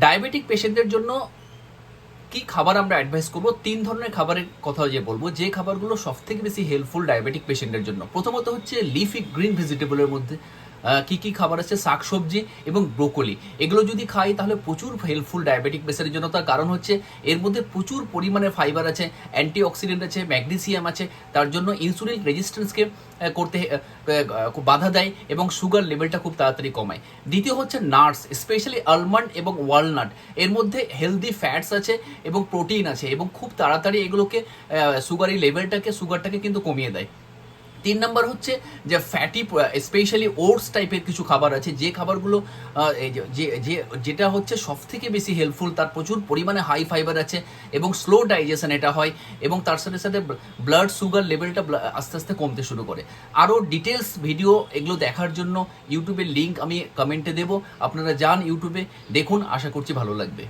Diabetic পেশেন্টদের জন্য কি খাবার আমরা অ্যাডভাইস করবো? 3 ধরনের খাবারের কথা বলবো, যে খাবারগুলো সব থেকে বেশি হেল্পফুল ডায়াবেটিক পেশেন্টের জন্য। প্রথমত হচ্ছে লিফি গ্রিন ভেজিটেবলের মধ্যে কি কি খাবার আছে, শাকসবজি এবং ব্রোকলি। এগুলো যদি খাই তাহলে প্রচুর হেল্পফুল ডায়াবেটিক পেশেন্টের জন্য। তার কারণ হচ্ছে এর মধ্যে প্রচুর পরিমাণে ফাইবার আছে, অ্যান্টিঅক্সিডেন্ট আছে, ম্যাগনেসিয়াম আছে, তার জন্য ইনসুলিন রেজিস্ট্যান্সকে করতে বাধা দেয় এবং সুগার লেভেলটা খুব তাড়াতাড়ি কমায়। দ্বিতীয় হচ্ছে নাটস, স্পেশালি আলমন্ড এবং ওয়ালনাট। এর মধ্যে হেলদি ফ্যাটস আছে এবং প্রোটিন আছে এবং খুব তাড়াতাড়ি এগুলোকে সুগারটাকে কিন্তু কমিয়ে দেয়। 3 নম্বর হচ্ছে যে ফ্যাটি, স্পেশালি ওটস টাইপের কিছু খাবার আছে, যে খাবারগুলো যেটা হচ্ছে সব থেকে বেশি হেল্পফুল। তার প্রচুর পরিমাণে হাই ফাইবার আছে এবং স্লো ডাইজেশন এটা হয়, এবং তার সাথে সাথে ব্লাড সুগার লেভেলটা আস্তে আস্তে কমতে শুরু করে। আরও ডিটেলস ভিডিও এগুলো দেখার জন্য ইউটিউবের লিঙ্ক আমি কমেন্টে দেবো, আপনারা যান ইউটিউবে দেখুন, আশা করছি ভালো লাগবে।